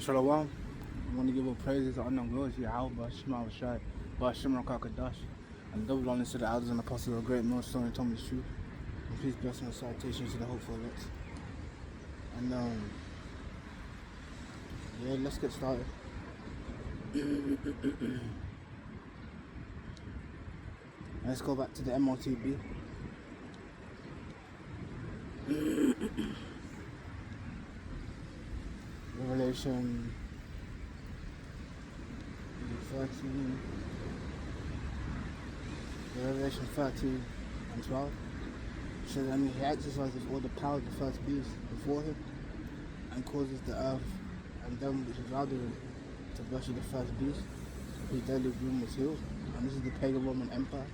Shalom. I want to give all praises to unknown glory to Yahweh, Shema Shai, Shimon Kakadash, and double honor to the elders and apostles of the great millstone and told me the truth. And peace, blessing, and salutation to the hopeful elect. And yeah, let's get started. Let's go back to the MOTB. Revelation 13, Revelation 13 and 12. It says, and he exercises all the power of the first beast before him, and causes the earth and them which is around him to worship the first beast, whose deadly groom was healed. And this is the pagan Roman Empire.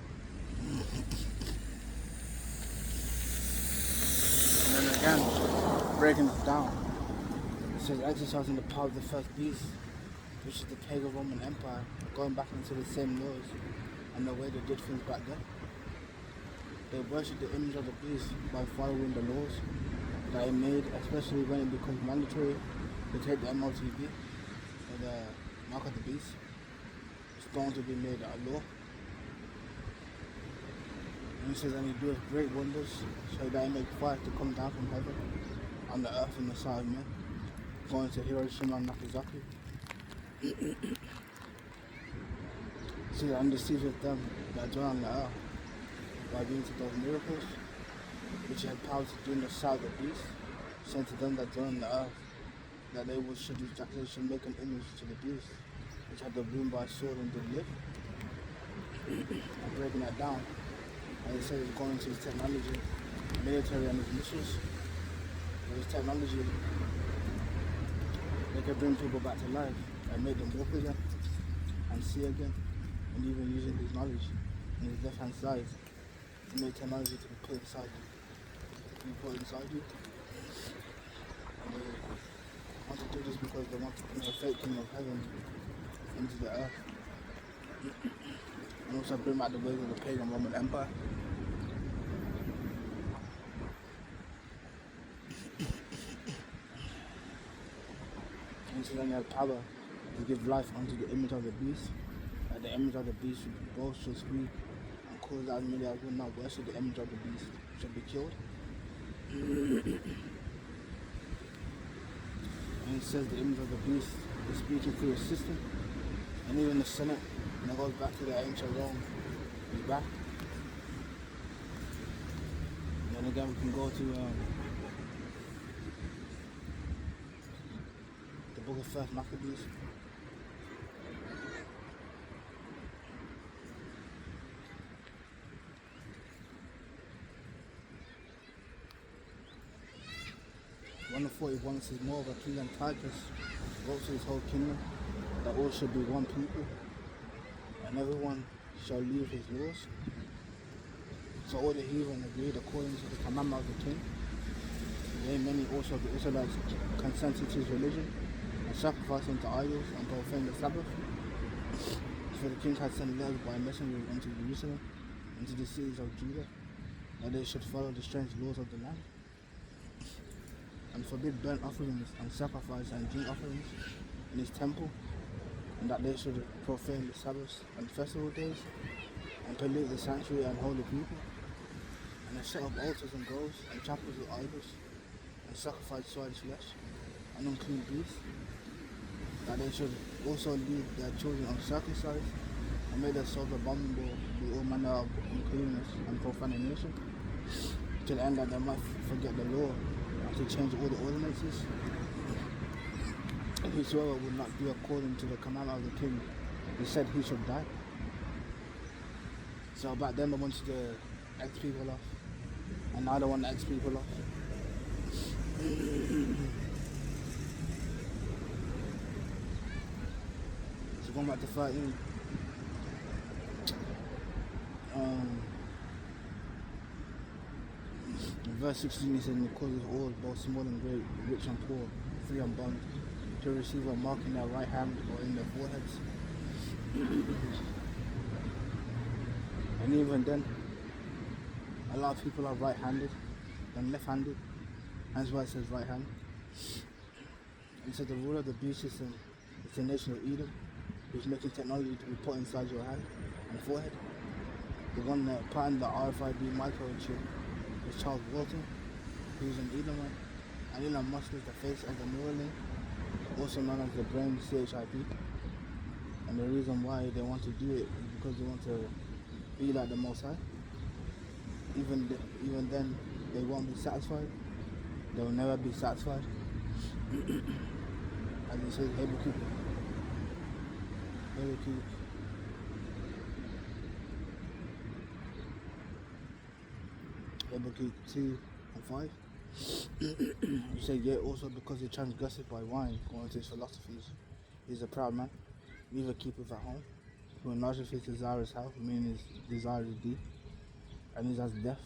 And then again, breaking it down. It says exercising the power of the first beast, which is the pagan Roman Empire, going back into the same laws and the way they did things back then. They worship the image of the beast by following the laws that he made, especially when it becomes mandatory to take the MLTV, or the mark of the beast. It's going to be made a law. And he says, and he doeth great wonders, so that he make fire to come down from heaven on the earth in the sight of men, going to Hiroshima and Nagasaki. See, and deceiveth them that dwell on the earth by doing to those miracles, which he had power to do in the sight of the beast, saying to them that dwell on the earth, that they should make an image to the beast, which had been wound by a sword and did live. I'm breaking that down. And he said he's going to his technology, military and his missions. With his technology, they can bring people back to life and make them walk again and see again, and even using his knowledge in his left hand side to make technology to be put inside you. And they want to do this because they want to bring a fake kingdom of heaven into the earth. And also bring back the ways of the pagan Roman Empire. And so then they have power to give life unto the image of the beast. That the image of the beast both should speak and cause as many as will not worship the image of the beast should be killed. And he says the image of the beast is speaking through a system. And even the Senate, and it goes back to the ancient Rome, is back. And then again we can go to the book of First Maccabees. One of 41 says, more of a king than Titus wrote to his whole kingdom, that all should be one people, and everyone shall leave his laws. So all the heathen agreed according to the commandment of the king. Yea, many also of the Israelites consented to his religion, and sacrificing to idols and profaned the Sabbath. For the king had sent letters by messengers unto Jerusalem, and to the cities of Judah, that they should follow the strange laws of the land, and forbid burnt offerings and sacrifice and drink offerings in his temple, and that they should profane the Sabbaths and festival days, and pollute the sanctuary and holy people, and they set up altars and groves and chapels with idols, and sacrifice swine flesh and unclean beasts, that they should also lead their children uncircumcised, and make their souls abominable with all manner of uncleanness and profanation, to the end that they might forget the law, and to change all the ordinances. And whosoever would not do according to the commandment of the king, he said he should die. So back then they wanted to X people off, and now they want to X people off. So going back to 13, in verse 16 he says, and he causes all, both small and great, rich and poor, free and bond, to receive a mark in their right hand or in their foreheads. And even then, a lot of people are right-handed than left-handed. That's why it says right hand. He said the ruler of the beast system is the nation of Edom, who's making technology to be put inside your hand and forehead. The one that planned the RFID microchip is Charles Walton, who's an Edomite, and Elon Musk is the face of the Neuralink, also known as the brain CHIP. And the reason why they want to do it is because they want to be like the Most High. Even then, they won't be satisfied. They will never be satisfied. As he says, Habakkuk 2 and 5. He said, yet also because he transgressed by wine, according to his philosophies, he is a proud man, neither keepeth at home, who enlargeth his desirous house, meaning his desire is deep, and is as deaf,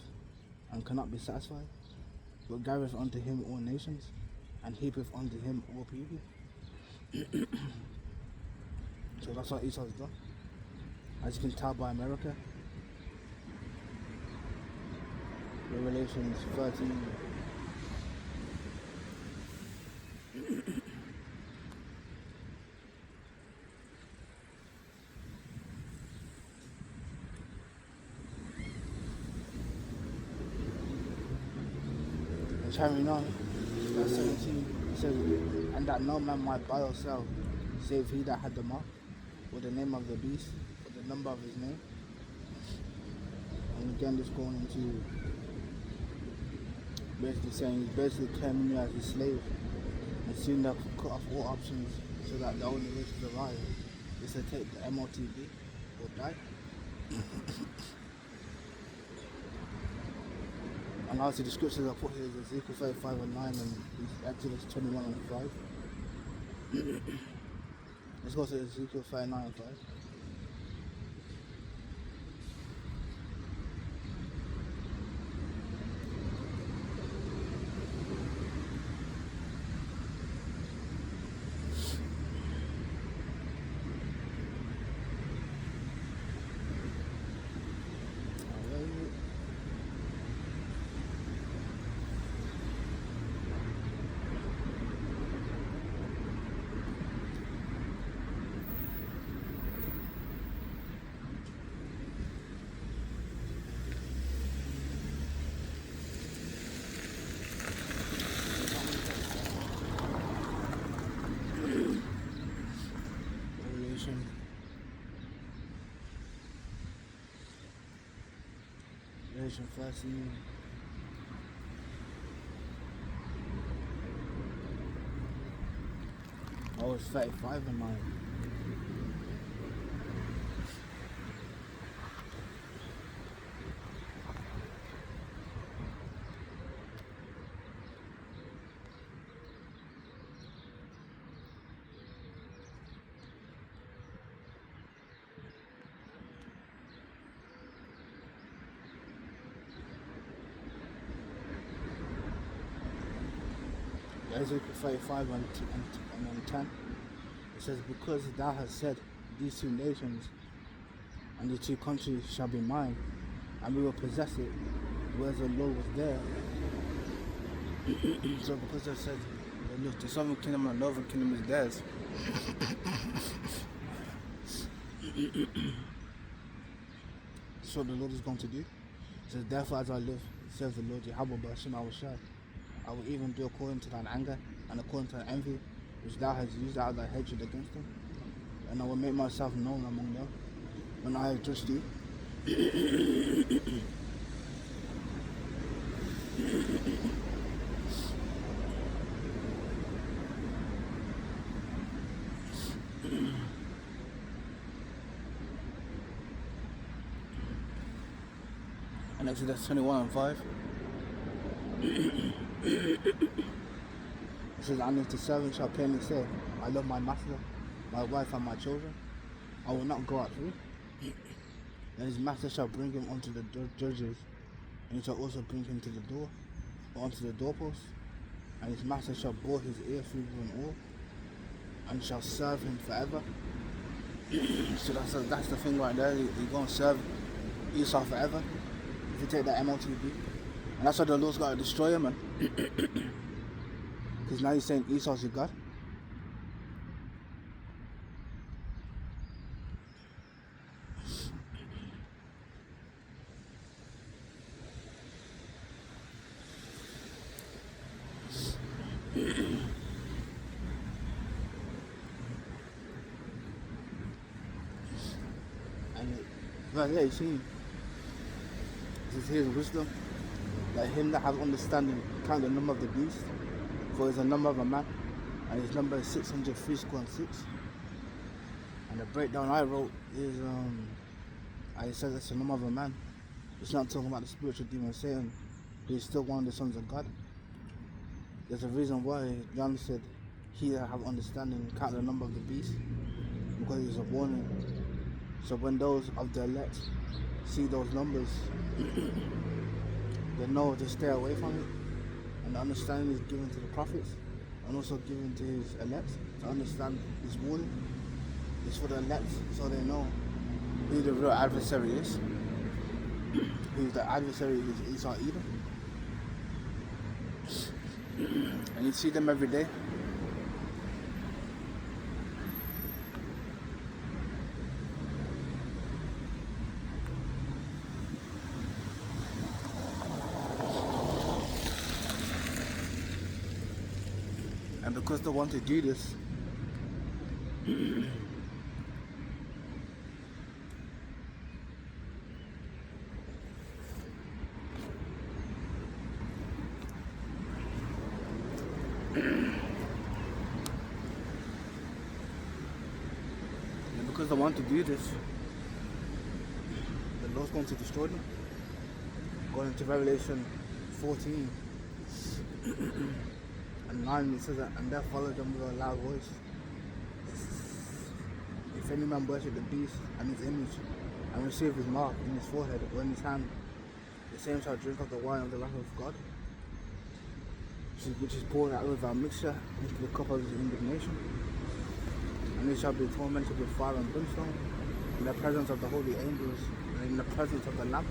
and cannot be satisfied, but gathereth unto him all nations, and heapeth unto him all people. So that's what Esau's done. As you can tell by America, Revelations 13. Carrying on, verse 17, it says, and that no man might buy or sell, save he that had the mark, or the name of the beast, or the number of his name. And again, this going into basically saying he's basically claiming you as his slave, and soon they'll cut off all options, so that the only way to survive is to take the MOTB or die. And obviously the scriptures I put here is Ezekiel 35 and 9 and Exodus 21 and 5. Let's go to Ezekiel 39 and 5. Revelation 13. Oh, it's 35 and 9. Ezekiel 35 and 10. It says, because thou hast said, these two nations and the two countries shall be mine, and we will possess it, whereas the Lord was there. So because they said, look, the southern kingdom and the northern kingdom is theirs. So the Lord is going to do. It says, therefore as I live, says the Lord Yahweh B'Hashem Awashai, I will even do according to thine anger and according to thine envy, which thou hast used out of thy hatred against them. And I will make myself known among them when I have judged thee. And Exodus 21 and 5. It says, and if the servant shall plainly say, I love my master, my wife and my children, I will not go out free. Then his master shall bring him unto the judges, and he shall also bring him to the door, or unto the doorpost, and his master shall bore his ear through with an oar, and shall serve him forever. So that's the thing right there, you're going to serve Esau forever, if you take that MOTB. And that's why the Lord's got to destroy him, man. Because now he's saying Esau's your God. verse 18. It says, here's wisdom. Let him that have understanding count the number of the beast, for it is the number of a man, and his number is 603 square and 6. And the breakdown I wrote is, it says it's the number of a man. It's not talking about the spiritual demon Satan, who is still one of the sons of God. There's a reason why John said, he that have understanding count the number of the beast, because it's a warning. So when those of the elect see those numbers, they know to stay away from it. And the understanding is given to the prophets and also given to his elect to understand this warning. It's for the elect so they know who the real adversary is. Who the adversary is Esau Edom. And you see them every day. And because they want to do this, the Lord's going to destroy them. Going into Revelation 14 and 9, it says that, and there followed them with a loud voice. If any man worship the beast and his image, and receive his mark in his forehead or in his hand, the same shall drink of the wine of the wrath of God, which is poured out without mixture into the cup of his indignation. And he shall be tormented with fire and brimstone in the presence of the holy angels and in the presence of the Lamb.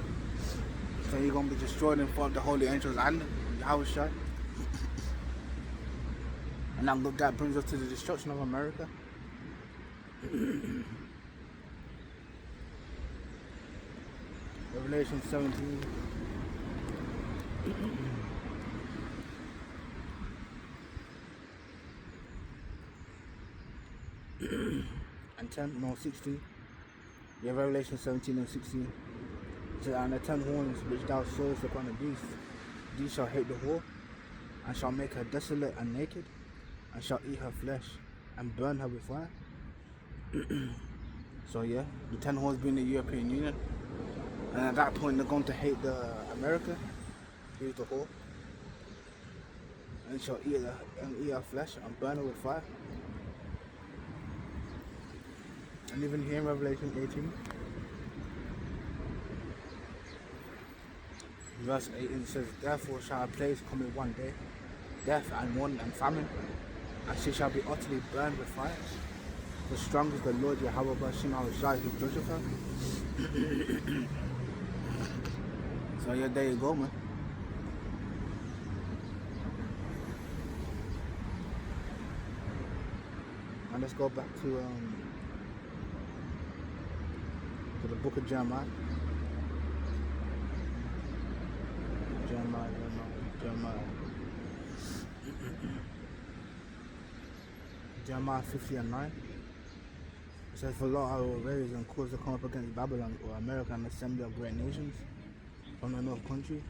So you're going to be destroyed in front of the holy angels and Yahweh Shai. And that brings us to the destruction of America. Revelation 17. And 16. Yeah, Revelation 17 and 16. And the 10 horns which thou sawest upon the beast, these shall hate the whore, and shall make her desolate and naked, and shall eat her flesh, and burn her with fire. So yeah, the 10 horns being the European Union. And at that point they're going to hate America, who's the whore, and shall eat her flesh and burn her with fire. And even here in Revelation 18, verse 18 says, therefore shall a place come in one day, death and mourning and famine, and she shall be utterly burned with fire. For strong is the Lord Yahweh Bashim Al-Shai who judgeth her. So yeah, there you go, man. And let's go back to the book of Jeremiah. Jeremiah 50 and 9. It says, for lo, I will raise and cause to come up against Babylon or America an assembly of great nations from the north country,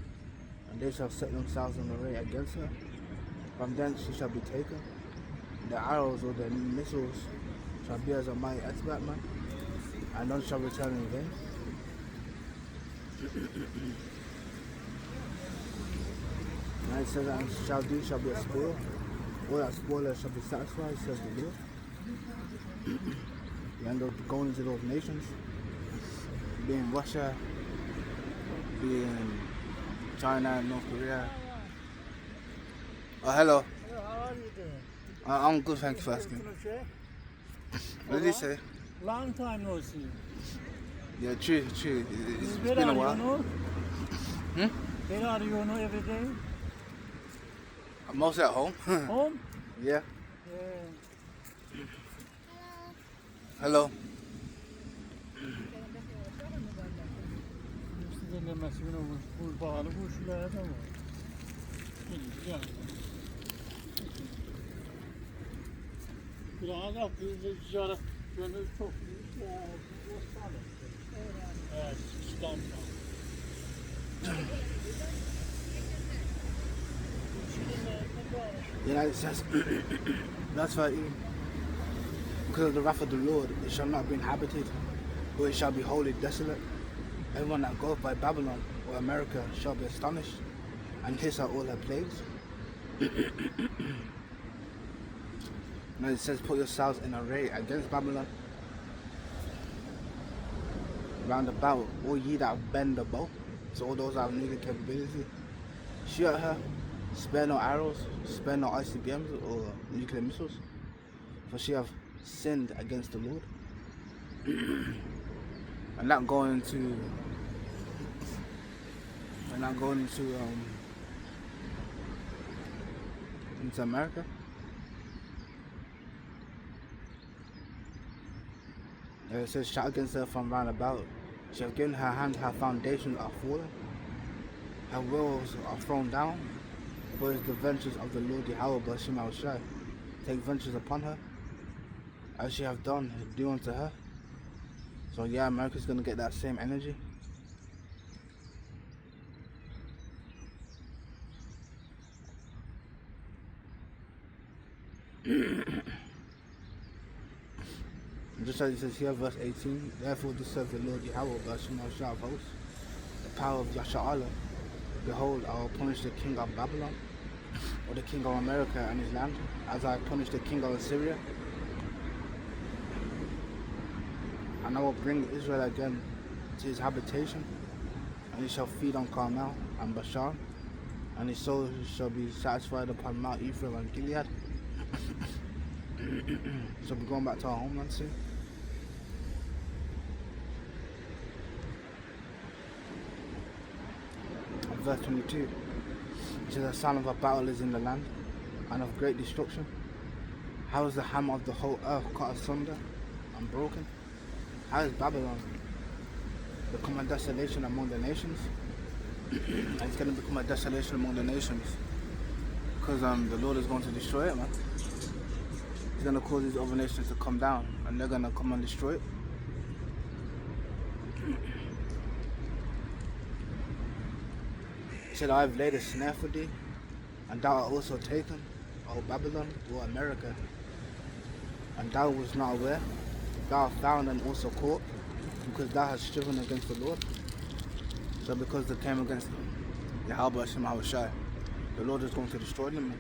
and they shall set themselves in array against her. From thence she shall be taken. The arrows or the missiles shall be as a mighty expert man, and none shall return in vain. And it says, and shall be a spoil. All that spoiler shall be satisfied, says the Lord. You end up going into those nations, being Russia, being China and North Korea. Oh, hello. Hello, how are you doing? I'm good, thank you for asking. What did he say? Long time no see. Yeah, true. It's Where been a are while. you now? Where are you now every day? I'm mostly at home. Home? Yeah. Yeah. Hello. Demesine bağlı kuşlara da var. Güzel. Biraz da ticaret yönü çok büyük. Yeah, stand now. You know, it says, verse 13, because of the wrath of the Lord, it shall not be inhabited, but it shall be wholly desolate. Everyone that goeth by Babylon or America shall be astonished, and his are all her plagues. Now it says, put yourselves in array against Babylon, round about, all ye that bend the bow. So all those that have nuclear capability, shoot at her, spare no arrows, spare no ICBMs or nuclear missiles, for she have sinned against the Lord. And not going into into America. And it says, shout against her from round about. She have given her hand, her foundations are fallen, her walls are thrown down. For it is the ventures of the Lord Yahweh Bashim al Shai. Take ventures upon her, as she have done, do unto her. So yeah, America's gonna get that same energy. Just as it says here, verse 18, therefore this says the Lord Yahweh Bashim al Shai of hosts, the power of Yasha'Allah. Behold, I will punish the king of Babylon, or the king of America and his land, as I punished the king of Assyria. And I will bring Israel again to his habitation, and he shall feed on Carmel and Bashan, and his soul shall be satisfied upon Mount Ephraim and Gilead. So we're going back to our homeland soon. Verse 22, it says, the sound of a battle is in the land, and of great destruction. How is the hammer of the whole earth cut asunder and broken? How is Babylon become a desolation among the nations? And it's going to become a desolation among the nations, because the Lord is going to destroy it, man. He's going to cause these other nations to come down, and they're going to come and destroy it. He said, I have laid a snare for thee, and thou art also taken, O Babylon, or America, and thou wast not aware. Thou art found and also caught, because thou hast striven against the Lord. So because they came against Yahweh Hashem Hawashai, the Lord is going to destroy them.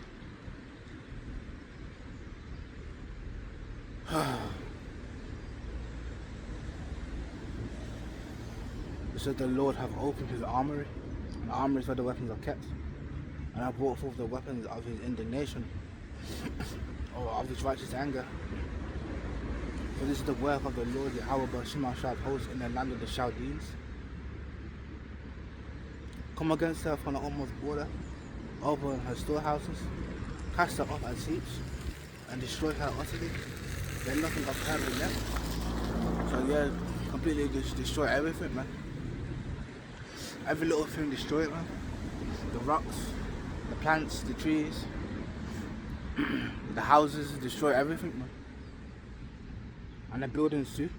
It said the Lord have opened his armory, and the armory is where the weapons are kept, and have brought forth the weapons of his indignation, or of his righteous anger. For this is the work of the Lord Yahweh Bashim al host in the land of the Chaldeans. Come against her from the almost border, open her storehouses, cast her up as heaps, and destroy her utterly. Then nothing of her be left. So yeah, completely destroy everything, man. Every little thing destroy it, man. The rocks, the plants, the trees, the houses, destroy everything, man. And the buildings too.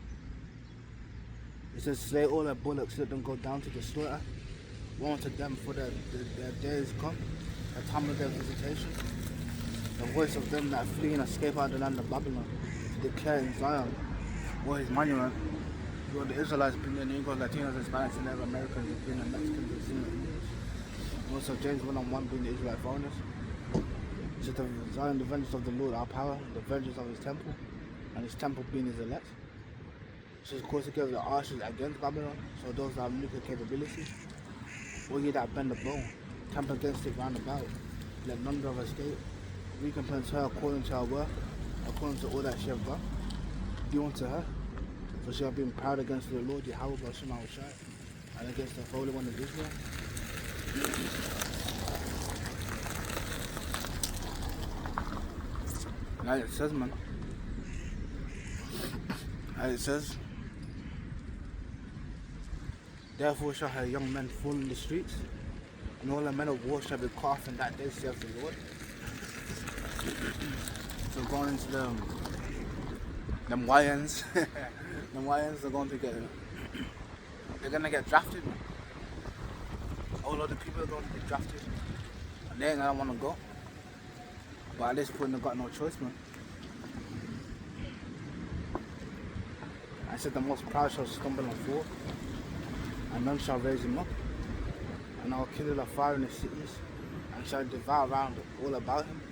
It says, slay all their bullocks, let them go down to the slaughter. Woe unto them, for their day is come, the time of their visitation. The voice of them that flee and escape out of the land of Babylon, to declare in Zion, or his monument. You know, the Israelites bring the Negroes, Latinos, Hispanics, and Native Americans, and bring the Mexicans and sing English. Also James 1:1 being the Israelite foreigners. So the Zion, the vengeance of the Lord, our power, the vengeance of his temple, and his temple being his elect. So it's called together the archers against Babylon, so those that have nuclear capability. All ye that bend the bow, camp against it round about, let none of us escape. Recompense her according to her work, according to all that she have done. Do unto her, for she have been proud against the Lord Yahweh Bashim al-Shai, and against the Holy One of Israel. Now it says, man. As it says, therefore shall her young men fall in the streets, and all the men of war shall be cut off in that day, saith the Lord. So going into them YNs, them YNs are going to get they're gonna get drafted, man. A whole lot of people are going to get drafted. And they ain't gonna wanna go. But at this point they've got no choice, man. I said the most proud shall stumble and fall, and none shall raise him up. And I will kindle a fire in the cities, and shall devour round all about him.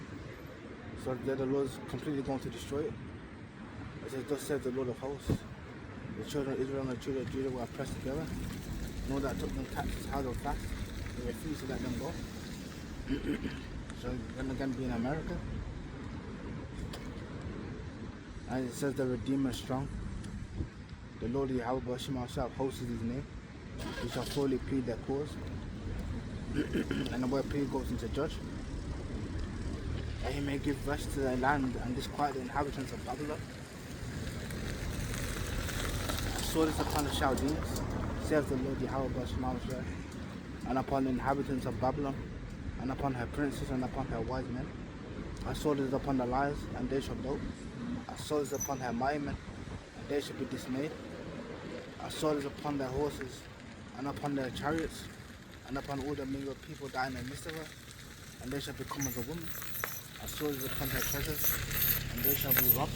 So that the Lord is completely going to destroy it. It says, thus says the Lord of hosts. The children of Israel and the children of Judah were pressed together. And all that took them captives held them fast. They refused to let them go. So then again be in America. And it says the Redeemer is strong. The Lord Yahweh himself hosts his name. He shall fully plead their cause. And the word plead goes into judge. That he may give rest to their land and disquiet the inhabitants of Babylon. I saw this upon the Chaldeans, saith the Lord Yahweh, and upon the inhabitants of Babylon, and upon her princes, and upon her wise men. I saw this upon the liars, and they shall dote. I saw this upon her mighty men, and they shall be dismayed. I saw this upon their horses, and upon their chariots, and upon all the mingled people that in the midst of her, and they shall become as a woman. I saw this upon her treasures, and they shall be robbed.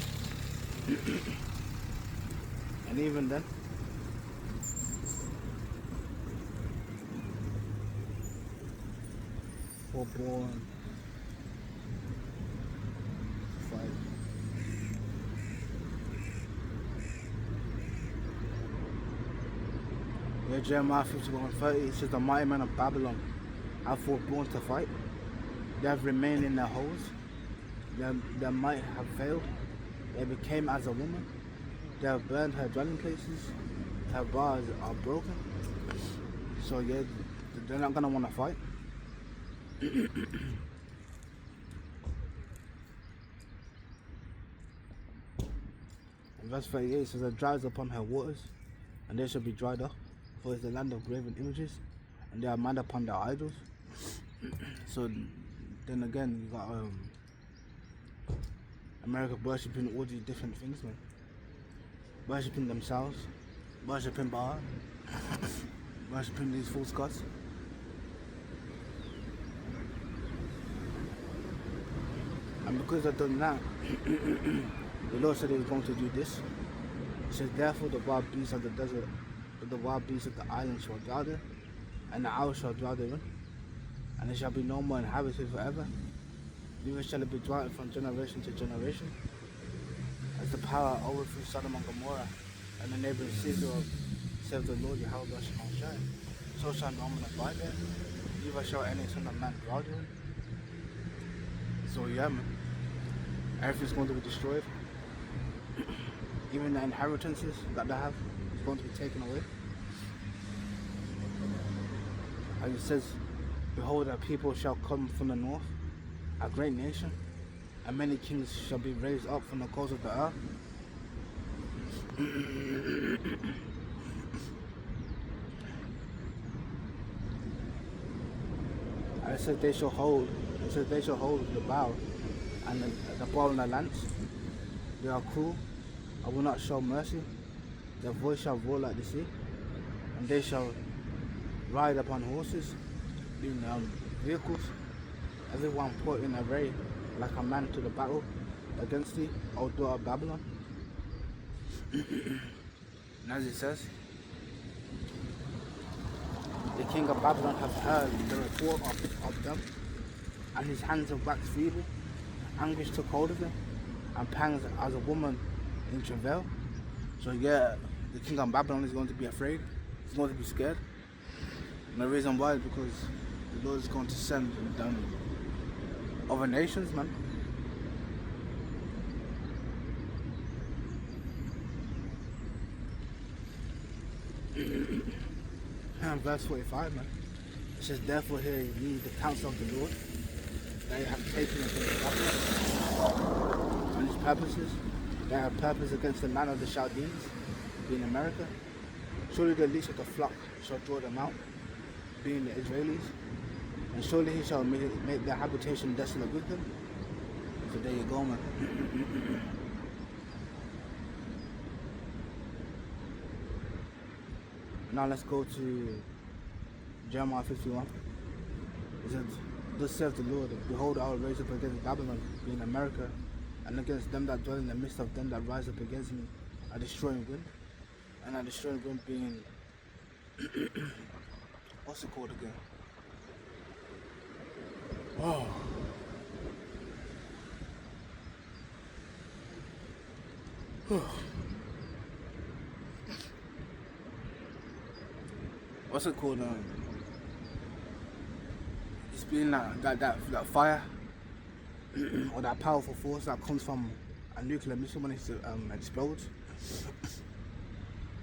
And even then, were born to fight. Yeah, Jeremiah 51:30, it says, the mighty men of Babylon have forborne to fight. They have remained in their holes. Their might have failed. They became as a woman. They have burned her dwelling places. Her bars are broken. So yeah, they're not gonna want to fight. In verse 38 it says, it dries upon her waters, and they shall be dried up, for it's the land of graven images, and they are mad upon their idols. So then again, you got America worshipping all these different things, man. Worshipping themselves, worshipping Baal, worshipping these false gods. And because they've done that, the Lord said he was going to do this. He says, therefore the wild beasts of the desert, the wild beasts of the island shall dwell there, and the owl shall dwell therein, and it shall be no more inhabited forever. Neither shall it be dwelt from generation to generation. As the power overthrew Sodom and Gomorrah and the neighboring cities of, saith the Lord Yahweh Shai, so shall no man abide there, neither shall any son of man dwell therein. So yeah, man, everything's going to be destroyed. Even the inheritances that they have is going to be taken away. And it says, behold, a people shall come from the north, a great nation, and many kings shall be raised up from the coast of the earth. And it says they shall hold the bow and the bow and the lance. They are cruel, I will not show mercy. Their voice shall roar like the sea, and they shall ride upon horses, in vehicles, everyone put in array like a man to the battle against thee, O daughter of Babylon. And as it says, the king of Babylon hath heard the report of them, and his hands have waxed feeble. Anguish took hold of him, and pangs as a woman in travail. So yeah, the king of Babylon is going to be afraid. He's going to be scared. And the reason why is because the Lord is going to send them other nations, man. And verse 45, man. It says, therefore hear ye the counsel of the Lord, that ye have taken against Babylon, and his purposes, that have purpose against the land of the Chaldeans, being America. Surely the least of the flock shall draw them out, being the Israelis, and surely he shall make their habitation desolate with them. So there you go, man. Now let's go to Jeremiah 51. It says, thus saith the Lord, behold, I will raise up against Babylon, being America, and against them that dwell in the midst of them that rise up against me, a destroying wind. And a destroying wind being, what's it called again? Oh. What's it called? It's being that fire or that powerful force that comes from a nuclear missile when it explodes.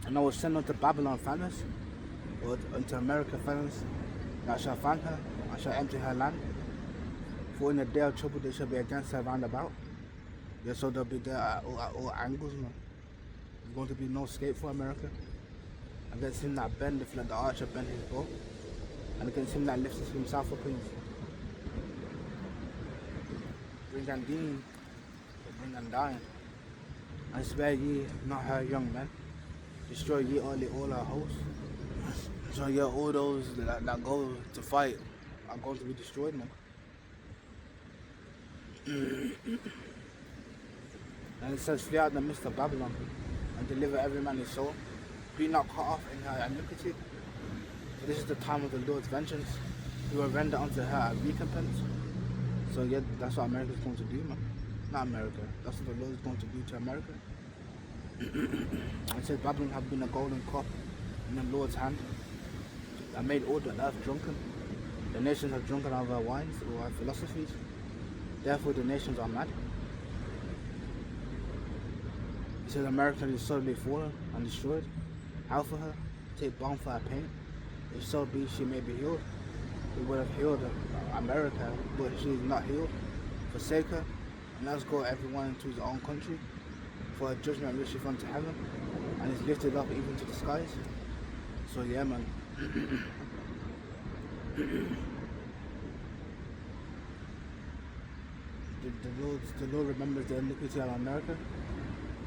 And I will send unto Babylon fanners, or unto America fanners, that shall fan her, and shall empty her land. For in the day of trouble they shall be against her round about. Yeah, so they'll be there at all angles, man. There's going to be no escape for America. Against him that bendeth, let the archer bend his bow. And against him that lifts himself up in bring and dean, bring and dying. And spare ye not her young men. Destroy ye only all her hosts. So yeah, all those that go to fight are going to be destroyed, man. And it says, flee out in the midst of Babylon, and deliver every man his soul. Be not cut off in her iniquity. For this is the time of the Lord's vengeance. He will render unto her a recompense. So yeah, that's what America is going to do, man. Not America. That's what the Lord is going to do to America. It says, Babylon have been a golden cup in the Lord's hand, that made all the earth drunken. The nations have drunken of her wines or her philosophies. Therefore the nations are mad. It says, America is suddenly fallen and destroyed. How for her? Take balm for her pain. If so be she may be healed. We would have healed America, but she is not healed. Forsake her, and let us go everyone into his own country. For a judgment reacheth unto heaven, and is lifted up even to the skies. So yeah, man. the Lord remembers the iniquity of America,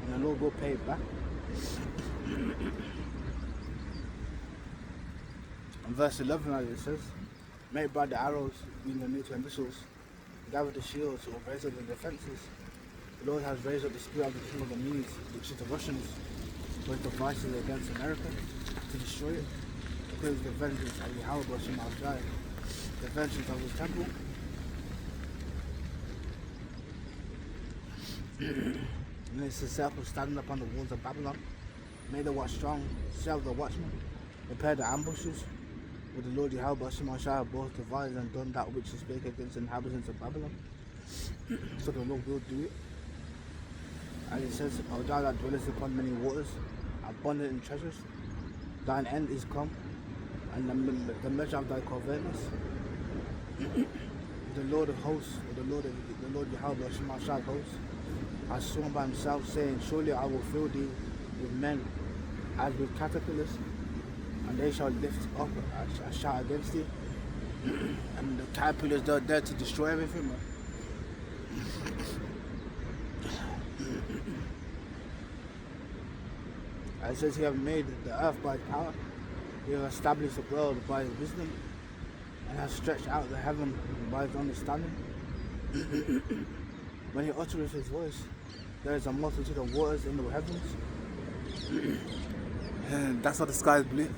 and the Lord will pay it back. In verse 11, as it says, make by the arrows, being the nuclear missiles, gather the shields, or raise up the defences. The Lord has raised up the spirit of the king of the Medes, which is the Russians, with devices against America, to destroy it, because the vengeance of Yahweh shall die, the vengeance of his temple. And it's the self of standing upon the walls of Babylon. Make the watch strong, serve the watchmen, prepare the ambushes. With the Lord Yahweh shall both devised and done that which he spake against the inhabitants of Babylon. So the Lord will do it. And it says, O thou that dwellest upon many waters, abundant in treasures, thine end is come, and the measure of thy covetousness. The Lord of hosts, or the Lord Yahweh shall hosts, has sworn by himself, saying, surely I will fill thee with men as with caterpillars, and they shall lift up a shout against thee. And the caterpillars are there to destroy everything, man. And it says he has made the earth by his power, he has established the world by his wisdom, and has stretched out the heaven by his understanding. When he uttereth his voice, there is a multitude of waters in the heavens. And that's how the sky is blue.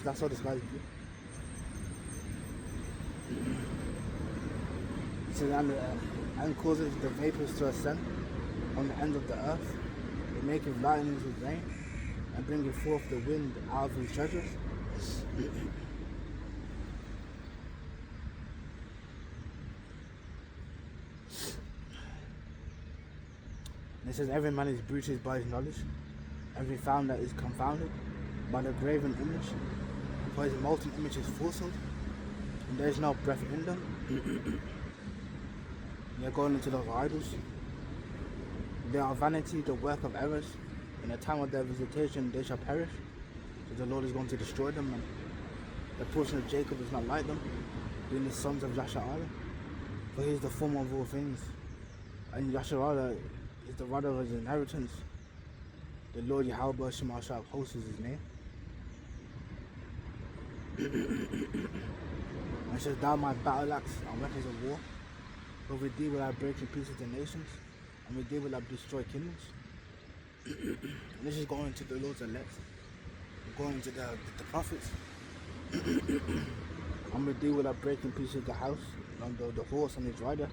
that's how the sky is blue. It says, and causes the vapors to ascend on the end of the earth. It maketh lightnings with rain, and bringeth forth the wind out of his treasures. And it says, every man is bruited by his knowledge, every founder is confounded by the graven image, for his molten image is falsehood, and there is no breath in them. They are going into those idols. They are vanity, the work of errors. In the time of their visitation they shall perish. So the Lord is going to destroy them, and the portion of Jacob is not like them, being the sons of Yashar'ala. For he is the former of all things, and Yashar'ala is the rudder of his inheritance. The Lord Yahweh Shema Shah hosts is his name. And it says, thou my battle axe and weapons of war. But with thee will I break in pieces the nations, and with thee will I destroy kingdoms. And this is going to the Lord's elect, going to the prophets. And with thee will I break in pieces the house, and the horse and his rider.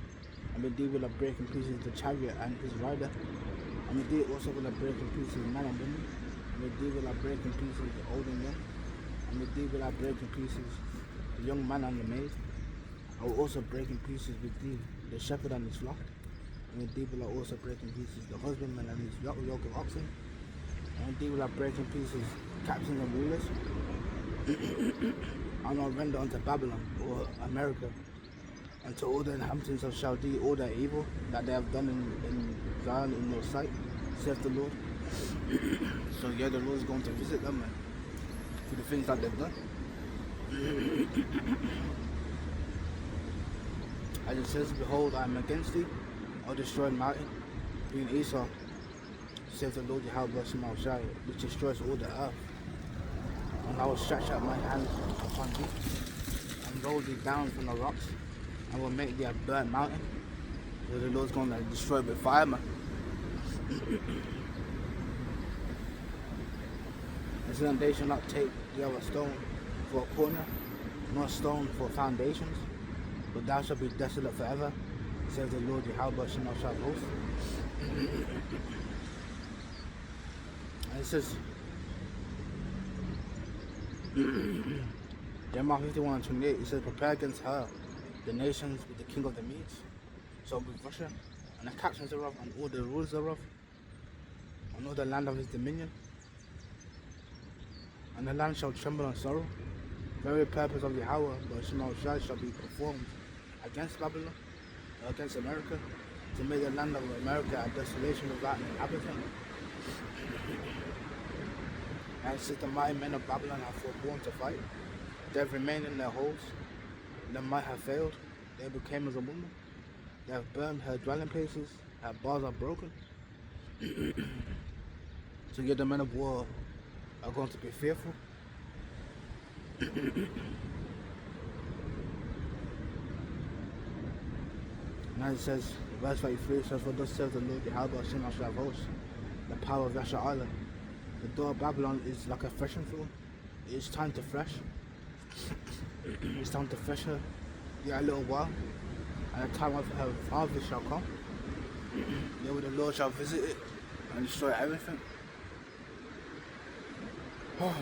And with thee will I break in pieces the chariot and his rider. And with thee also will I break in pieces men and women. And with thee will I break in pieces the old and young. And with thee will I break in pieces the young man and the maid. I will also break in pieces with thee the shepherd and his flock. And with thee will I also break in pieces the husbandman and his yoke of oxen. And with thee will I break in pieces captains and rulers. And I'll render unto Babylon, or America, and to all the inhabitants of Chaldea all their evil that they have done in Zion in your sight, saith the Lord. So yeah, the Lord is going to visit them for the things that they've done. As it says, behold, I am against thee, I'll destroy the mountain, being Esau, saith the Lord Yahweh Shai, which destroys all the earth. And I will stretch out my hand upon thee, and roll thee down from the rocks, and will make thee a burnt mountain, where the Lord's going to destroy it with fire, man. And so then they shall not take the other stone for a corner, nor stone for foundations, but thou shalt be desolate forever, says the Lord Yahweh shall host. And it says, Jeremiah 51:28, it says, prepare against her the nations with the king of the Medes, so with Russia, and the captains thereof, and all the rulers thereof, and all the land of his dominion. And the land shall tremble and sorrow. The very purpose of Yahweh, but shall be performed against Babylon, against America, to make the land of America a desolation without an inhabitant. And since the mighty men of Babylon have forborne to fight, they have remained in their holes, their might have failed, they became as a woman, they have burned her dwelling places, her bars are broken. So yet the men of war are going to be fearful. Now it says, verse 33 says, for thus says the Lord Yahweh shall have hosts, the power of Yasha Allah. The door of Babylon is like a threshing floor. It is time to thresh. It's time to thresh her. Yeah, a little while. And the time of her harvest shall come. Then the Lord shall visit it and destroy everything. And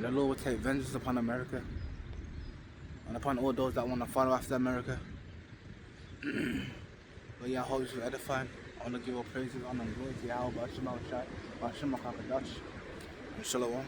the Lord will take vengeance upon America and upon all those that want to follow after America. But yeah, I hope this was edifying. I want to give all praises, honor, and glory to Yahweh, Bashim al-Shai, Bashim al-Kakadash, and Shalom.